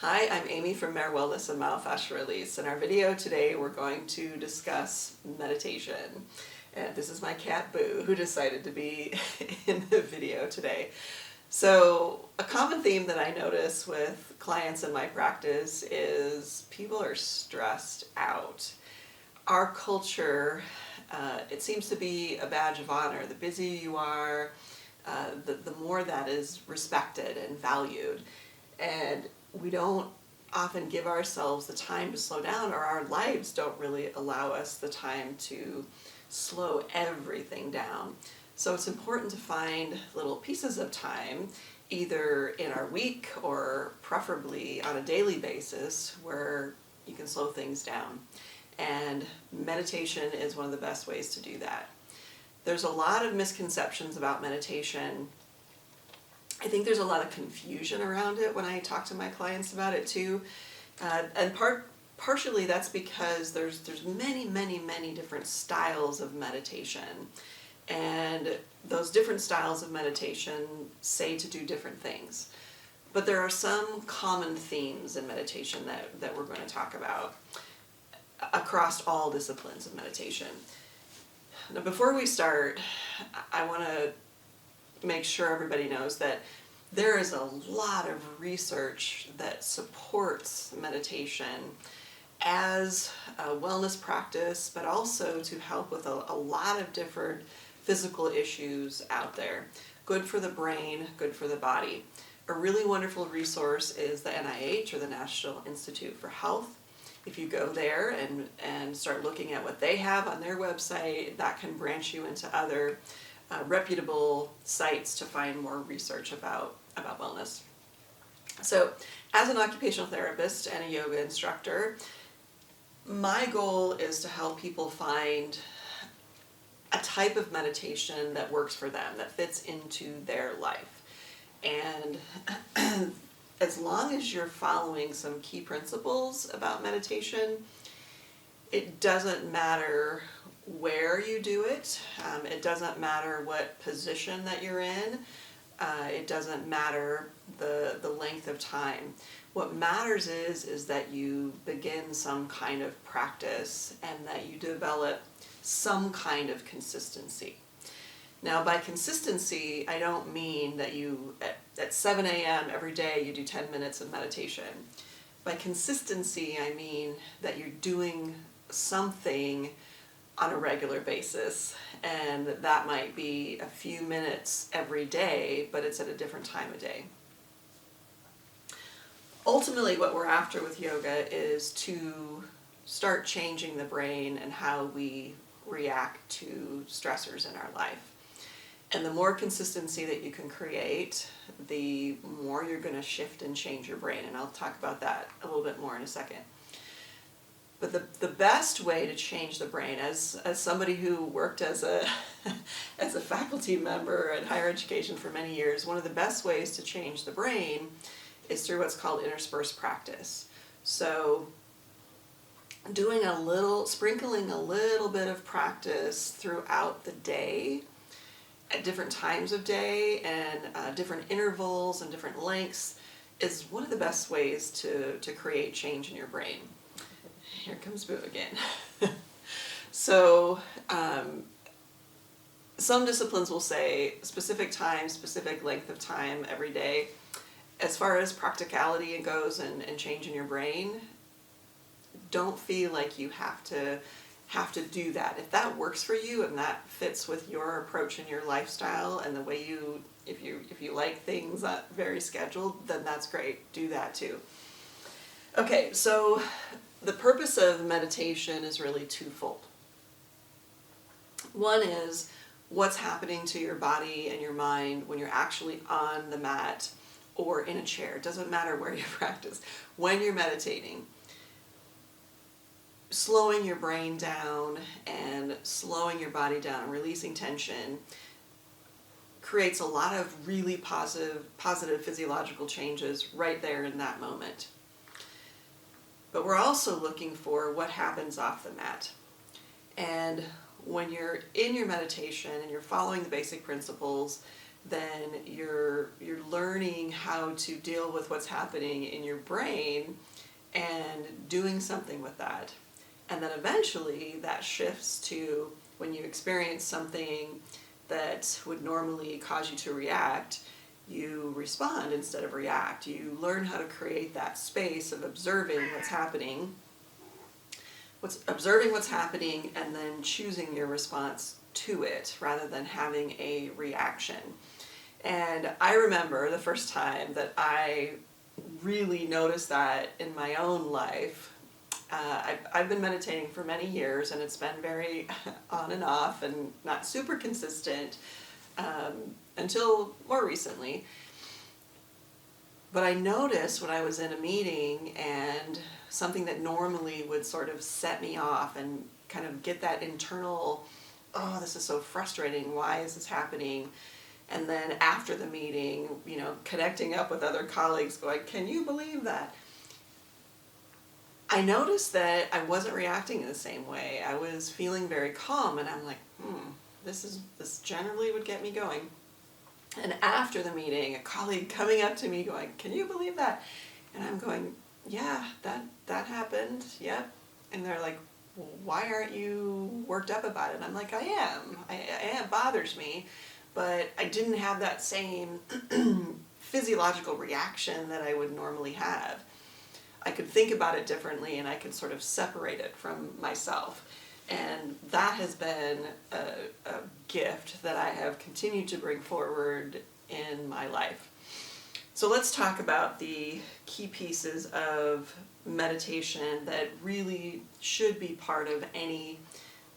Hi, I'm Amy from Mare Wellness and Myofascial Release. In our video today, we're going to discuss meditation. And this is my cat Boo, who decided to be in the video today. So, a common theme that I notice with clients in my practice is people are stressed out. Our culture, it seems to be a badge of honor. The busier you are, the more that is respected and valued. And we don't often give ourselves the time to slow down, or our lives don't really allow us the time to slow everything down. So it's important to find little pieces of time, either in our week or preferably on a daily basis, where you can slow things down. And meditation is one of the best ways to do that. There's a lot of misconceptions about meditation. I think there's a lot of confusion around it when I talk to my clients about it too, and partially that's because there's many different styles of meditation, and those different styles of meditation say to do different things. But there are some common themes in meditation that we're going to talk about across all disciplines of meditation. Now, before we start, I want to make sure everybody knows that there is a lot of research that supports meditation as a wellness practice, but also to help with a lot of different physical issues out there. Good for the brain, good for the body. A really wonderful resource is the NIH, or the National Institute for Health. If you go there and start looking at what they have on their website, that can branch you into other reputable sites to find more research about wellness. So, as an occupational therapist and a yoga instructor, my goal is to help people find a type of meditation that works for them, that fits into their life. And as long as you're following some key principles about meditation, it doesn't matter where you do it. It doesn't matter what position that you're in. It doesn't matter the length of time. What matters is that you begin some kind of practice and that you develop some kind of consistency. Now, by consistency, I don't mean that you, at 7 a.m. every day, you do 10 minutes of meditation. By consistency, I mean that you're doing something on a regular basis, and that might be a few minutes every day, but it's at a different time of day. Ultimately, what we're after with yoga is to start changing the brain and how we react to stressors in our life. And the more consistency that you can create, the more you're going to shift and change your brain, and I'll talk about that a little bit more in a second. But the best way to change the brain, as somebody who worked as a as a faculty member in higher education for many years, one of the best ways to change the brain is through what's called interspersed practice. So sprinkling a little bit of practice throughout the day, at different times of day, and different intervals and different lengths, is one of the best ways to create change in your brain. Here comes Boo again. So, some disciplines will say specific time, specific length of time every day. As far as practicality goes and changing your brain, don't feel like you have to do that. If that works for you and that fits with your approach and your lifestyle and the way if you like things very scheduled, then that's great. Do that too. Okay, so the purpose of meditation is really twofold. One is what's happening to your body and your mind when you're actually on the mat or in a chair. It doesn't matter where you practice. When you're meditating, slowing your brain down and slowing your body down and releasing tension creates a lot of really positive physiological changes right there in that moment. But we're also looking for what happens off the mat. And when you're in your meditation and you're following the basic principles, then you're learning how to deal with what's happening in your brain and doing something with that. And then eventually that shifts to when you experience something that would normally cause you to react, you respond instead of react. You learn how to create that space of observing what's happening, and then choosing your response to it rather than having a reaction. And I remember the first time that I really noticed that in my own life. I've been meditating for many years, and it's been very on and off and not super consistent until more recently. But I noticed when I was in a meeting and something that normally would sort of set me off and kind of get that internal, oh, this is so frustrating, why is this happening? And then after the meeting, connecting up with other colleagues going, can you believe that? I noticed that I wasn't reacting in the same way. I was feeling very calm, and I'm like, this generally would get me going. And after the meeting, a colleague coming up to me going, can you believe that? And I'm going, yeah, that happened, yep. And they're like, well, why aren't you worked up about it? And I'm like, I am. It bothers me, but I didn't have that same physiological reaction that I would normally have. I could think about it differently, and I could sort of separate it from myself. And that has been a gift that I have continued to bring forward in my life. So let's talk about the key pieces of meditation that really should be part of any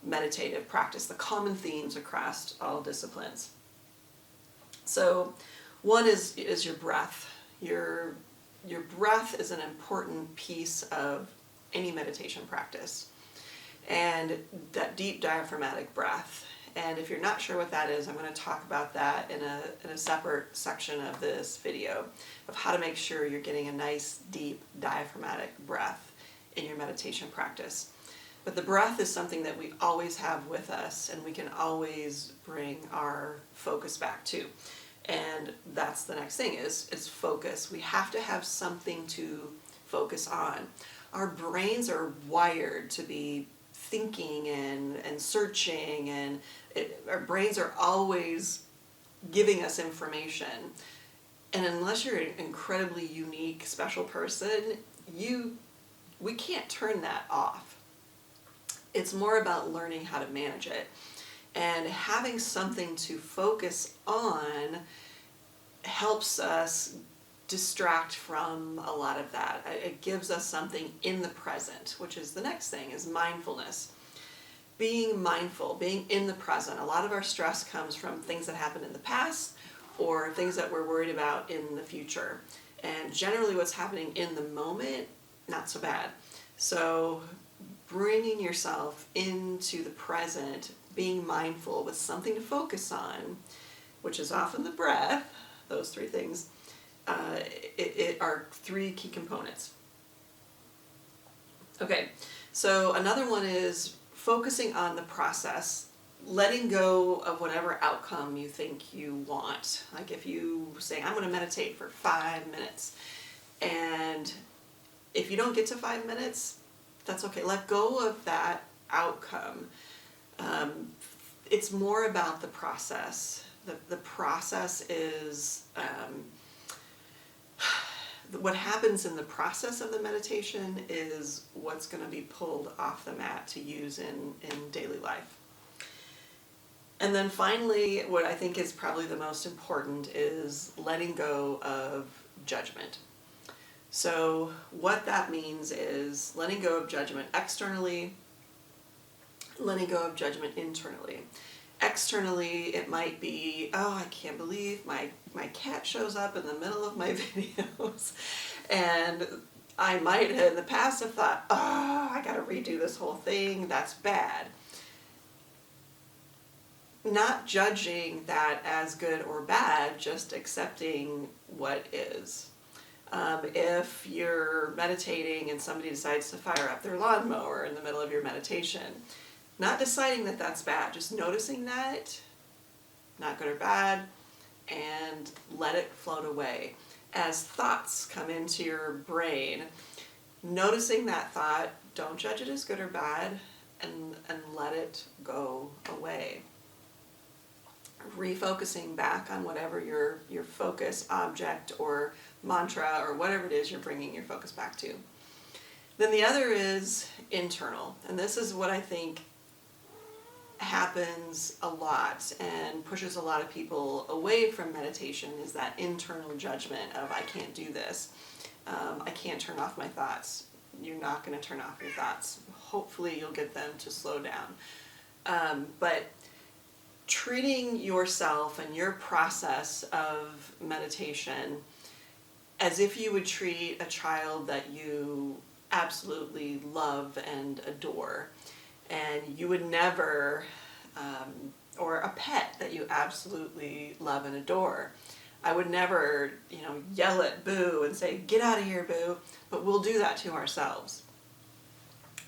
meditative practice, the common themes across all disciplines. So one is your breath. Your breath is an important piece of any meditation practice, and that deep diaphragmatic breath. And if you're not sure what that is, I'm going to talk about that in a separate section of this video of how to make sure you're getting a nice deep diaphragmatic breath in your meditation practice. But the breath is something that we always have with us, and we can always bring our focus back to. And that's the next thing is focus. We have to have something to focus on. Our brains are wired to be thinking and searching, and our brains are always giving us information. And unless you're an incredibly unique, special person, we can't turn that off. It's more about learning how to manage it. And having something to focus on helps us distract from a lot of that. It gives us something in the present, which is the next thing, is mindfulness. Being mindful, being in the present. A lot of our stress comes from things that happened in the past or things that we're worried about in the future. And generally what's happening in the moment, not so bad. So bringing yourself into the present, being mindful with something to focus on, which is often the breath, those three things, it are three key components. Okay, so another one is focusing on the process, letting go of whatever outcome you think you want. Like if you say, I'm going to meditate for 5 minutes, and if you don't get to 5 minutes, that's okay. Let go of that outcome. It's more about the process. The process is what happens in the process of the meditation is what's going to be pulled off the mat to use in daily life. And then finally, what I think is probably the most important is letting go of judgment. So what that means is letting go of judgment externally, letting go of judgment internally. Externally, it might be, oh, I can't believe my cat shows up in the middle of my videos. And I might have in the past have thought, oh, I got to redo this whole thing. That's bad. Not judging that as good or bad, just accepting what is. If you're meditating and somebody decides to fire up their lawnmower in the middle of your meditation, not deciding that that's bad, just noticing that, not good or bad, and let it float away. As thoughts come into your brain, noticing that thought, don't judge it as good or bad, and let it go away. Refocusing back on whatever your focus, object, or mantra, or whatever it is you're bringing your focus back to. Then the other is internal, and this is what I think happens a lot and pushes a lot of people away from meditation, is that internal judgment of, I can't do this, I can't turn off my thoughts. You're not going to turn off your thoughts. Hopefully you'll get them to slow down. But treating yourself and your process of meditation as if you would treat a child that you absolutely love and adore, and you would never, or a pet that you absolutely love and adore. I would never, yell at Boo and say, get out of here, Boo, but we'll do that to ourselves.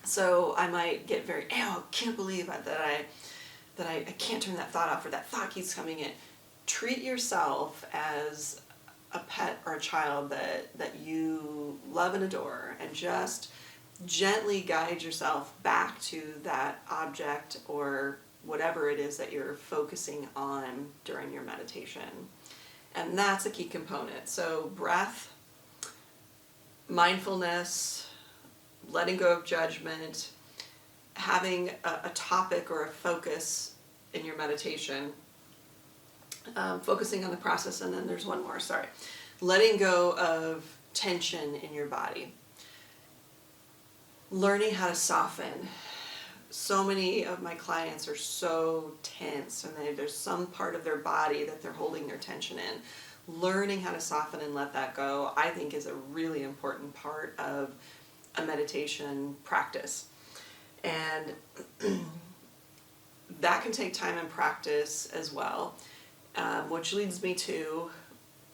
So I might get very, I can't believe that I can't turn that thought off, or that thought keeps coming in. Treat yourself as a pet or a child that you love and adore, and just gently guide yourself back to that object or whatever it is that you're focusing on during your meditation. And that's a key component. So breath, mindfulness, letting go of judgment, having a topic or a focus in your meditation, focusing on the process, and then there's one more, letting go of tension in your body. Learning how to soften. So many of my clients are so tense, and there's some part of their body that they're holding their tension in. Learning how to soften and let that go, I think, is a really important part of a meditation practice. And that can take time and practice as well, which leads me to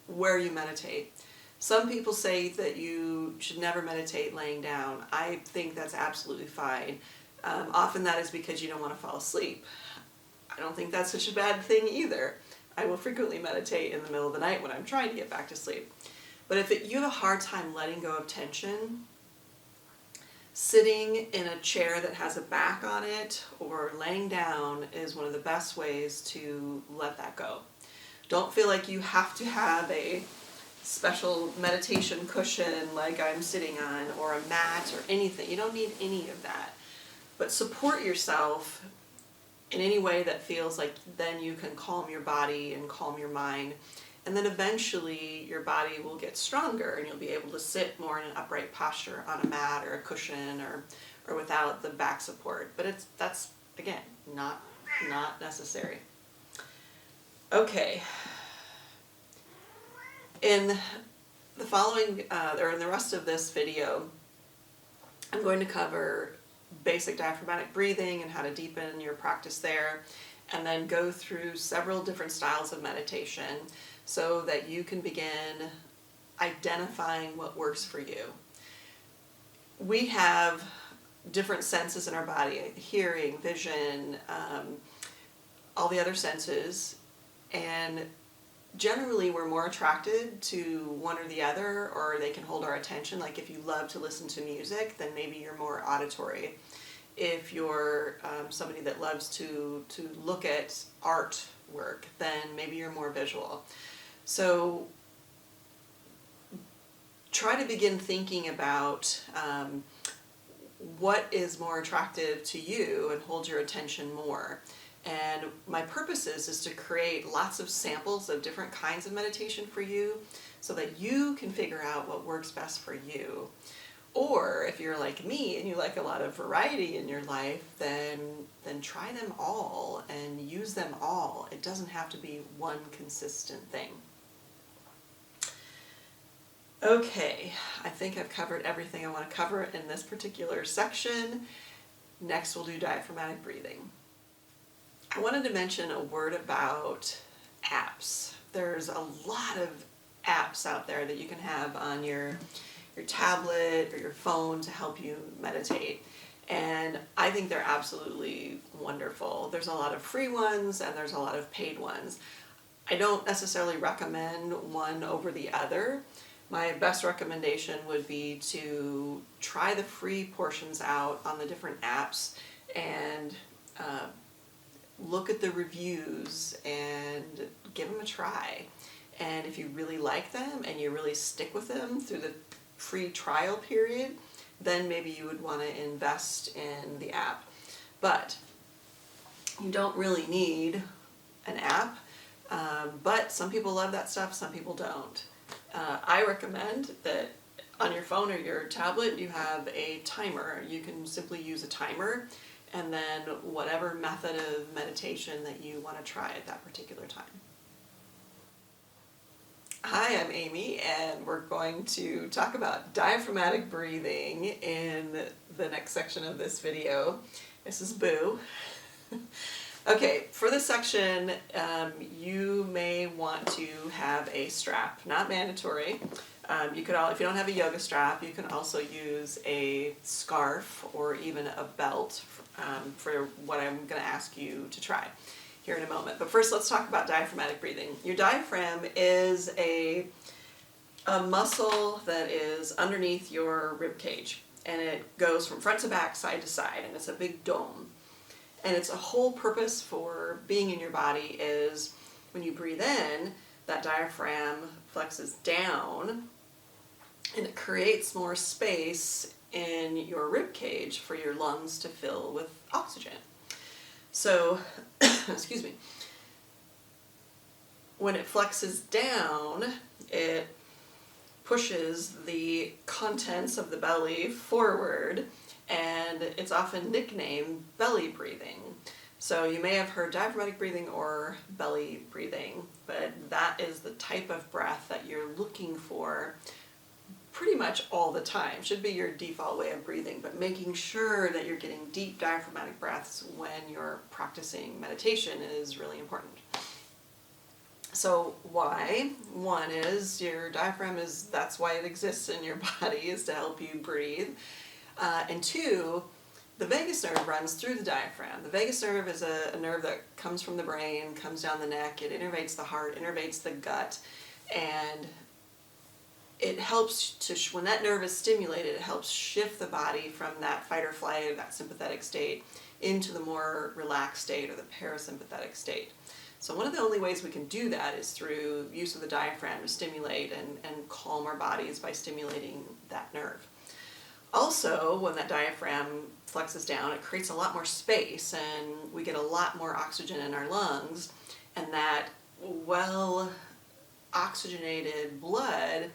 where you meditate. Some people say that you should never meditate laying down. I think that's absolutely fine. Often that is because you don't want to fall asleep. I don't think that's such a bad thing either. I will frequently meditate in the middle of the night when I'm trying to get back to sleep. But if you have a hard time letting go of tension, sitting in a chair that has a back on it or laying down is one of the best ways to let that go. Don't feel like you have to have a special meditation cushion like I'm sitting on, or a mat, or anything. You don't need any of that. But support yourself in any way that feels like then you can calm your body and calm your mind. And then eventually your body will get stronger and you'll be able to sit more in an upright posture on a mat or a cushion, or without the back support. But that's again not necessary. Okay. In the following, or in the rest of this video, I'm going to cover basic diaphragmatic breathing and how to deepen your practice there, and then go through several different styles of meditation so that you can begin identifying what works for you. We have different senses in our body: hearing, vision, all the other senses, and generally we're more attracted to one or the other, or they can hold our attention. Like if you love to listen to music, then maybe you're more auditory. If you're somebody that loves to look at artwork, then maybe you're more visual. So try to begin thinking about what is more attractive to you and hold your attention more. And my purpose is to create lots of samples of different kinds of meditation for you so that you can figure out what works best for you. Or if you're like me and you like a lot of variety in your life, then try them all and use them all. It doesn't have to be one consistent thing. Okay, I think I've covered everything I want to cover in this particular section. Next we'll do diaphragmatic breathing. I wanted to mention a word about apps. There's a lot of apps out there that you can have on your tablet or your phone to help you meditate. And I think they're absolutely wonderful. There's a lot of free ones and there's a lot of paid ones. I don't necessarily recommend one over the other. My best recommendation would be to try the free portions out on the different apps and look at the reviews and give them a try. And if you really like them and you really stick with them through the free trial period, then maybe you would want to invest in the app. But you don't really need an app, but some people love that stuff, some people don't. I recommend that on your phone or your tablet you have a timer. You can simply use a timer and then whatever method of meditation that you want to try at that particular time. Hi, I'm Amy, and we're going to talk about diaphragmatic breathing in the next section of this video. This is Boo. Okay, for this section, you may want to have a strap, not mandatory. If you don't have a yoga strap, you can also use a scarf or even a belt for what I'm going to ask you to try here in a moment. But first, let's talk about diaphragmatic breathing. Your diaphragm is a muscle that is underneath your rib cage, and it goes from front to back, side to side, and it's a big dome. And its a whole purpose for being in your body is when you breathe in, that diaphragm flexes down, and it creates more space in your rib cage for your lungs to fill with oxygen. So, excuse me, when it flexes down, it pushes the contents of the belly forward, and it's often nicknamed belly breathing. So you may have heard diaphragmatic breathing or belly breathing, but that is the type of breath that you're looking for pretty much all the time. Should be your default way of breathing, but making sure that you're getting deep diaphragmatic breaths when you're practicing meditation is really important. So why? One is your diaphragm that's why it exists in your body, is to help you breathe. And two, the vagus nerve runs through the diaphragm. The vagus nerve is a nerve that comes from the brain, comes down the neck, it innervates the heart, innervates the gut, and it helps when that nerve is stimulated, it helps shift the body from that fight or flight, that sympathetic state, into the more relaxed state or the parasympathetic state. So one of the only ways we can do that is through use of the diaphragm to stimulate and calm our bodies by stimulating that nerve. Also, when that diaphragm flexes down, it creates a lot more space and we get a lot more oxygen in our lungs, and that well-oxygenated blood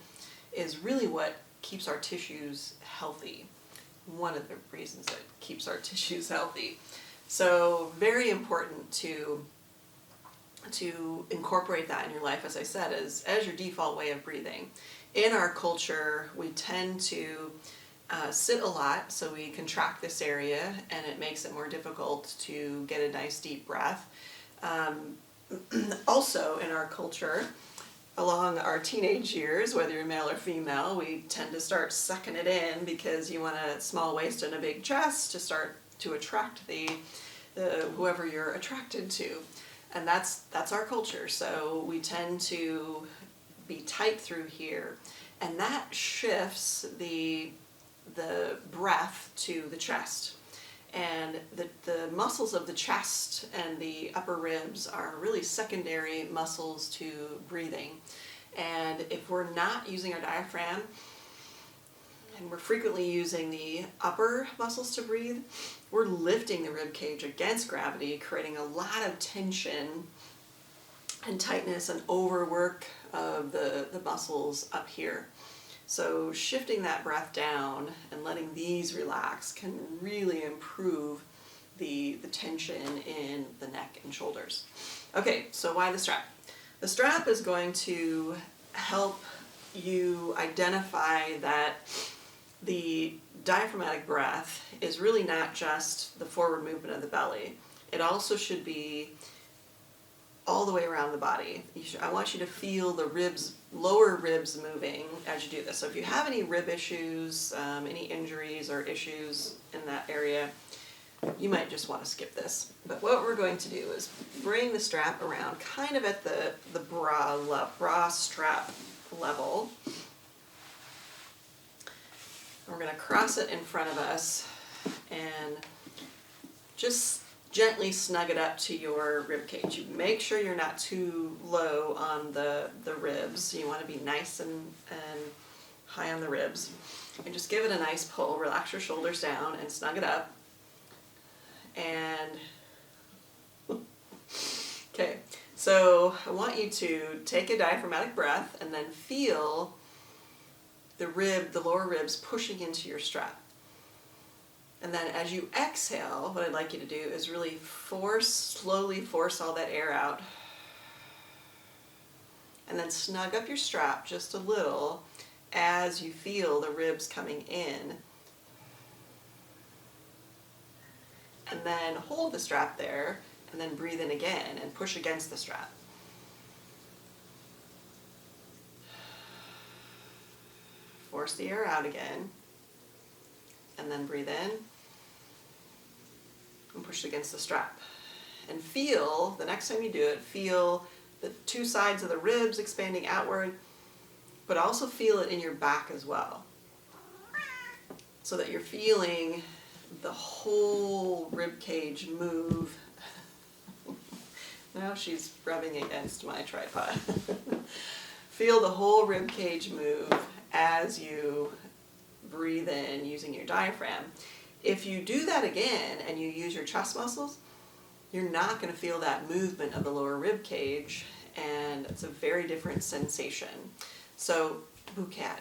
is really what keeps our tissues healthy. One of the reasons that keeps our tissues healthy. So very important to incorporate that in your life, as I said, as your default way of breathing. In our culture, we tend to sit a lot, so we contract this area, and it makes it more difficult to get a nice deep breath. Also, in our culture, along our teenage years, whether you're male or female, we tend to start sucking it in because you want a small waist and a big chest to start to attract the whoever you're attracted to. And that's our culture. So we tend to be tight through here, and that shifts the breath to the chest. And the muscles of the chest and the upper ribs are really secondary muscles to breathing. And if we're not using our diaphragm, and we're frequently using the upper muscles to breathe, we're lifting the rib cage against gravity, creating a lot of tension and tightness and overwork of the muscles up here. So shifting that breath down and letting these relax can really improve the tension in the neck and shoulders. Okay, so why the strap? The strap is going to help you identify that the diaphragmatic breath is really not just the forward movement of the belly. It also should be all the way around the body. I want you to feel the ribs, lower ribs moving as you do this. So if you have any rib issues, any injuries or issues in that area, you might just want to skip this. But what we're going to do is bring the strap around kind of at the bra strap level. We're going to cross it in front of us and just gently snug it up to your rib cage. You make sure you're not too low on the ribs. You want to be nice and high on the ribs. And just give it a nice pull. Relax your shoulders down and snug it up. And okay, so I want you to take a diaphragmatic breath and then feel the lower ribs pushing into your strap. And then as you exhale, what I'd like you to do is really slowly force all that air out. And then snug up your strap just a little as you feel the ribs coming in. And then hold the strap there, and then breathe in again and push against the strap. Force the air out again, and then breathe in and push against the strap. And feel, the next time you do it, feel the two sides of the ribs expanding outward, but also feel it in your back as well, so that you're feeling the whole rib cage move. Now she's rubbing against my tripod. Feel the whole rib cage move as you breathe in using your diaphragm. If you do that again and you use your chest muscles, you're not going to feel that movement of the lower rib cage, and it's a very different sensation. So, boo cat.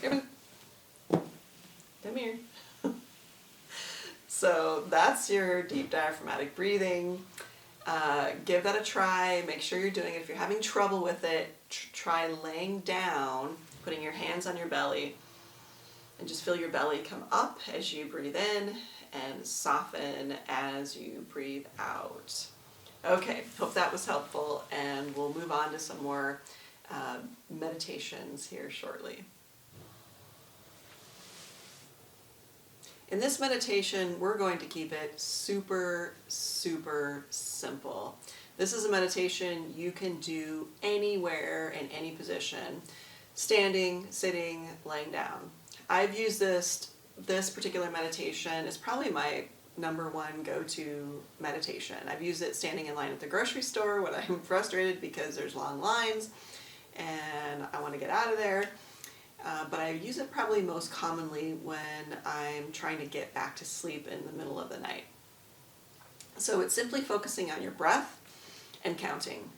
Come here. So that's your deep diaphragmatic breathing. Give that a try. Make sure you're doing it. If you're having trouble with it, try laying down, putting your hands on your belly, and just feel your belly come up as you breathe in and soften as you breathe out. Okay, hope that was helpful, and we'll move on to some more meditations here shortly. In this meditation, we're going to keep it super, super simple. This is a meditation you can do anywhere in any position, standing, sitting, laying down. I've used this particular meditation is probably my number one go-to meditation. I've used it standing in line at the grocery store when I'm frustrated because there's long lines and I want to get out of there. But I use it probably most commonly when I'm trying to get back to sleep in the middle of the night. So it's simply focusing on your breath and counting.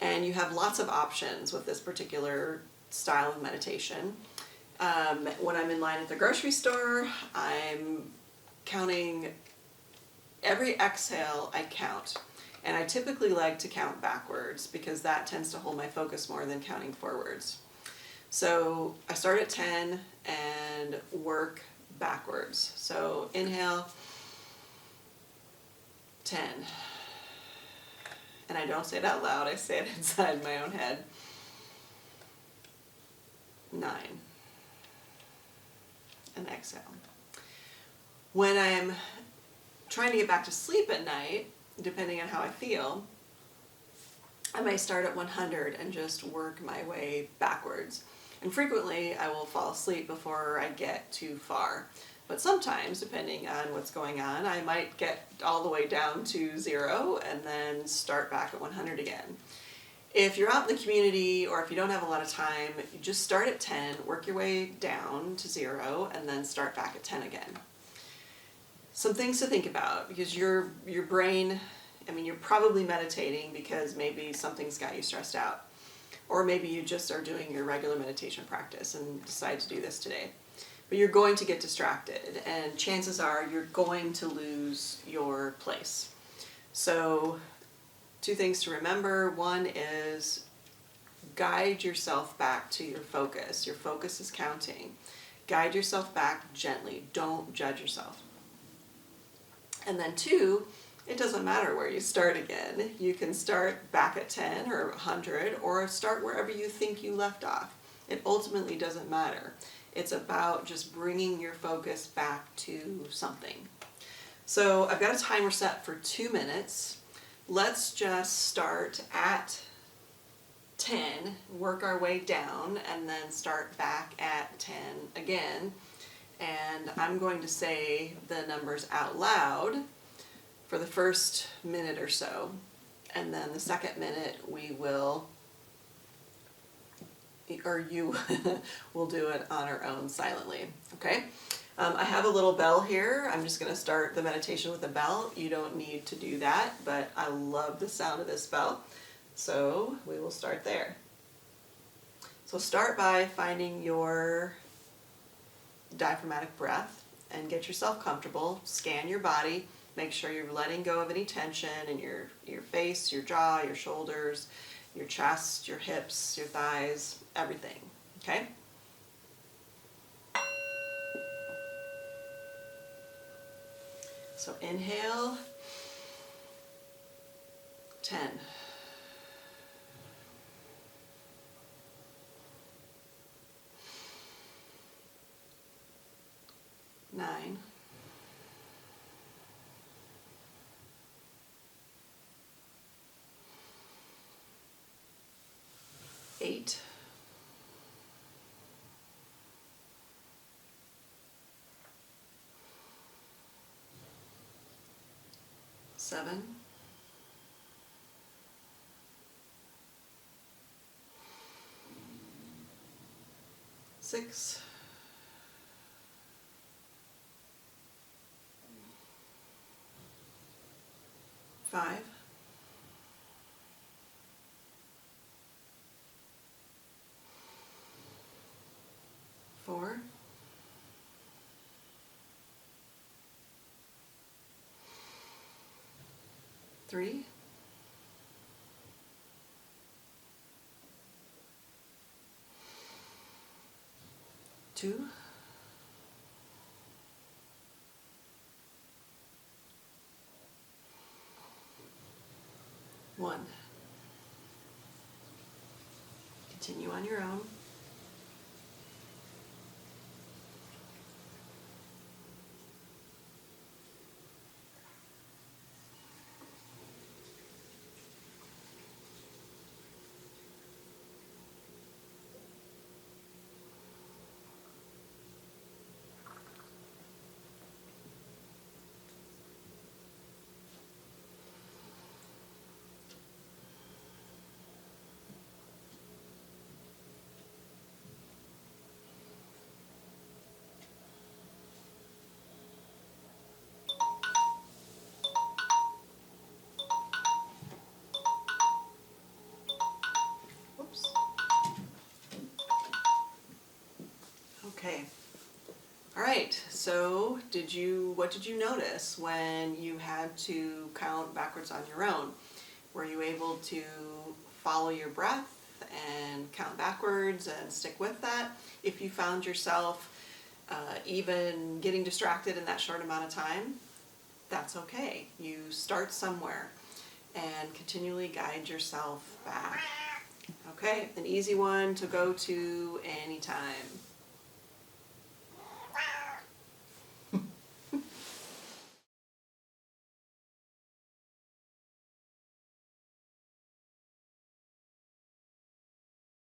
And you have lots of options with this particular style of meditation. When I'm in line at the grocery store, I'm counting every exhale I count. And I typically like to count backwards because that tends to hold my focus more than counting forwards. So I start at 10 and work backwards. So inhale, 10. And I don't say it out loud, I say it inside my own head. 9. And exhale. When I'm trying to get back to sleep at night, depending on how I feel, I may start at 100 and just work my way backwards. And frequently I will fall asleep before I get too far. But sometimes, depending on what's going on, I might get all the way down to 0 and then start back at 100 again. If you're out in the community or if you don't have a lot of time, you just start at 10, work your way down to 0, and then start back at 10 again. Some things to think about, because your brain, you're probably meditating because maybe something's got you stressed out. Or maybe you just are doing your regular meditation practice and decide to do this today. But you're going to get distracted, and chances are you're going to lose your place. So 2 things to remember. One is guide yourself back to your focus. Your focus is counting. Guide yourself back gently. Don't judge yourself. And then 2, it doesn't matter where you start again. You can start back at 10 or 100 or start wherever you think you left off. It ultimately doesn't matter. It's about just bringing your focus back to something. So I've got a timer set for 2 minutes. Let's just start at 10, work our way down, and then start back at 10 again. And I'm going to say the numbers out loud for the first minute or so. And then the second minute we will, or you will do it on our own silently, okay? I have a little bell here. I'm just going to start the meditation with a bell. You don't need to do that, but I love the sound of this bell. So we will start there. So start by finding your diaphragmatic breath and get yourself comfortable. Scan your body. Make sure you're letting go of any tension in your face, your jaw, your shoulders, your chest, your hips, your thighs, everything. Okay? So inhale, 10. 9. 8. 7. 6. 5. 4. 3. 2. 1. Continue on your own. Whoops. Okay. All right. So what did you notice when you had to count backwards on your own? Were you able to follow your breath and count backwards and stick with that? If you found yourself even getting distracted in that short amount of time, that's okay. You start somewhere and continually guide yourself back. Okay, an easy one to go to anytime.